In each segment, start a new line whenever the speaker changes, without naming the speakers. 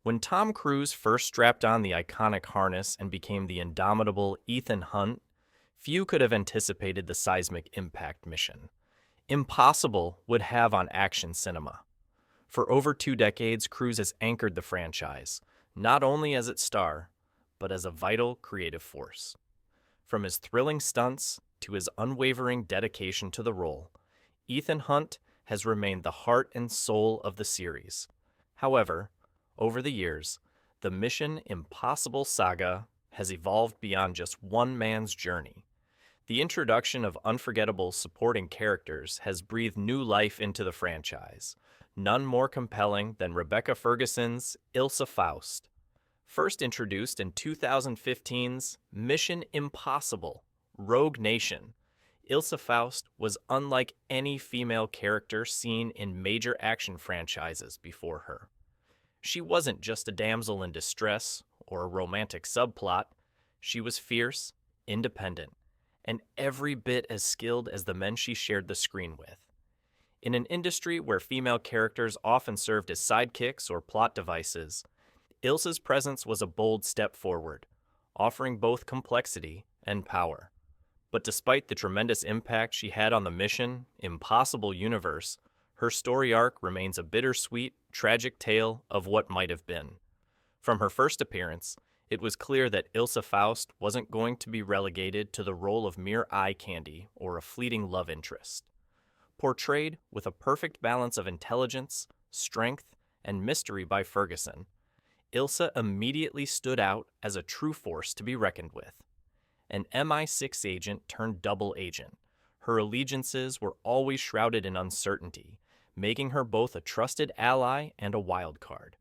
When Tom Cruise first strapped on the iconic harness and became the indomitable Ethan Hunt, few could have anticipated the seismic impact mission Impossible would have on action cinema. For over 2 decades, Cruise has anchored the franchise, not only as its star, but as a vital creative force. From his thrilling stunts to his unwavering dedication to the role, Ethan Hunt has remained the heart and soul of the series. However, over the years, the Mission Impossible saga has evolved beyond just one man's journey. The introduction of unforgettable supporting characters has breathed new life into the franchise, none more compelling than Rebecca Ferguson's Ilsa Faust. First introduced in 2015's Mission Impossible Rogue Nation, Ilsa Faust was unlike any female character seen in major action franchises before her. She wasn't just a damsel in distress or a romantic subplot. She was fierce, independent, and every bit as skilled as the men she shared the screen with. In an industry where female characters often served as sidekicks or plot devices, Ilsa's presence was a bold step forward, offering both complexity and power. But despite the tremendous impact she had on the Mission Impossible universe, her story arc remains a bittersweet, tragic tale of what might have been. From her first appearance, it was clear that Ilsa Faust wasn't going to be relegated to the role of mere eye candy or a fleeting love interest. Portrayed with a perfect balance of intelligence, strength, and mystery by Ferguson, Ilsa immediately stood out as a true force to be reckoned with. An MI6 agent turned double agent, her allegiances were always shrouded in uncertainty, making her both a trusted ally and a wild card.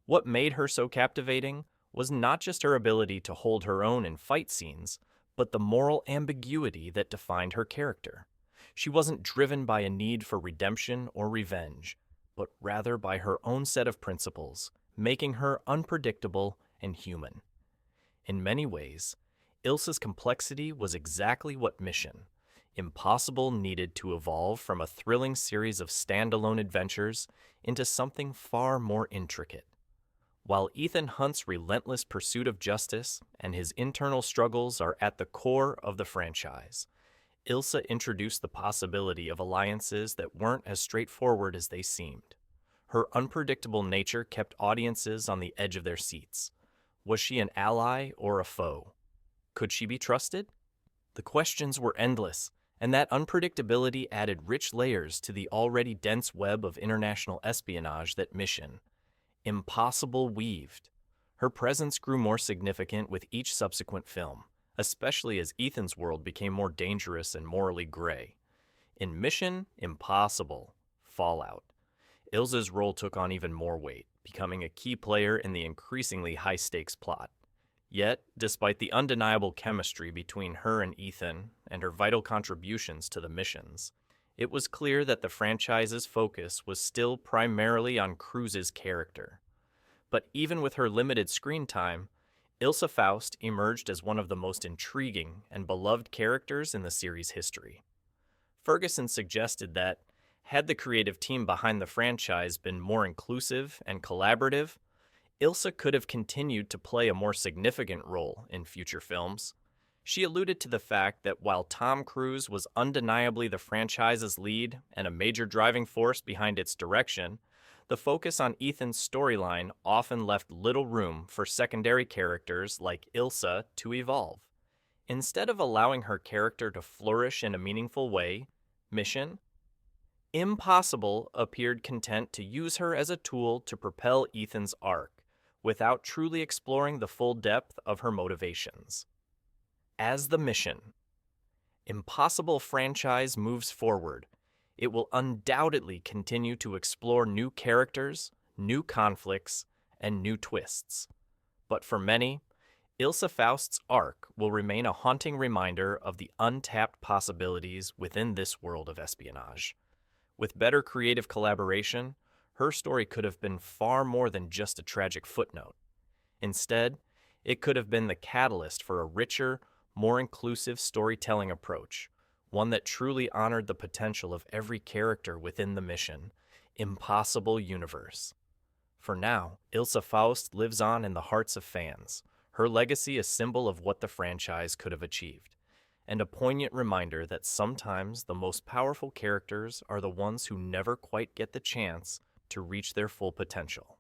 What made her so captivating was not just her ability to hold her own in fight scenes, but the moral ambiguity that defined her character. She wasn't driven by a need for redemption or revenge, but rather by her own set of principles, making her unpredictable and human. In many ways, Ilsa's complexity was exactly what Mission Impossible needed to evolve from a thrilling series of standalone adventures into something far more intricate. While Ethan Hunt's relentless pursuit of justice and his internal struggles are at the core of the franchise, Ilsa introduced the possibility of alliances that weren't as straightforward as they seemed. Her unpredictable nature kept audiences on the edge of their seats. Was she an ally or a foe? Could she be trusted? The questions were endless, and that unpredictability added rich layers to the already dense web of international espionage that Mission Impossible weaved. Her presence grew more significant with each subsequent film, especially as Ethan's world became more dangerous and morally gray. In Mission Impossible Fallout, Ilsa's role took on even more weight, becoming a key player in the increasingly high-stakes plot. Yet, despite the undeniable chemistry between her and Ethan and her vital contributions to the missions, it was clear that the franchise's focus was still primarily on Cruise's character. But even with her limited screen time, Ilsa Faust emerged as one of the most intriguing and beloved characters in the series' history. Ferguson suggested that, had the creative team behind the franchise been more inclusive and collaborative, Ilsa could have continued to play a more significant role in future films. She alluded to the fact that while Tom Cruise was undeniably the franchise's lead and a major driving force behind its direction, the focus on Ethan's storyline often left little room for secondary characters like Ilsa to evolve. Instead of allowing her character to flourish in a meaningful way, Mission Impossible appeared content to use her as a tool to propel Ethan's arc, without truly exploring the full depth of her motivations. As the Mission Impossible franchise moves forward, it will undoubtedly continue to explore new characters, new conflicts, and new twists. But for many, Ilsa Faust's arc will remain a haunting reminder of the untapped possibilities within this world of espionage. With better creative collaboration, her story could have been far more than just a tragic footnote. Instead, it could have been the catalyst for a richer, more inclusive storytelling approach, one that truly honored the potential of every character within the Mission Impossible universe. For now, Ilsa Faust lives on in the hearts of fans, her legacy a symbol of what the franchise could have achieved, and a poignant reminder that sometimes the most powerful characters are the ones who never quite get the chance to reach their full potential.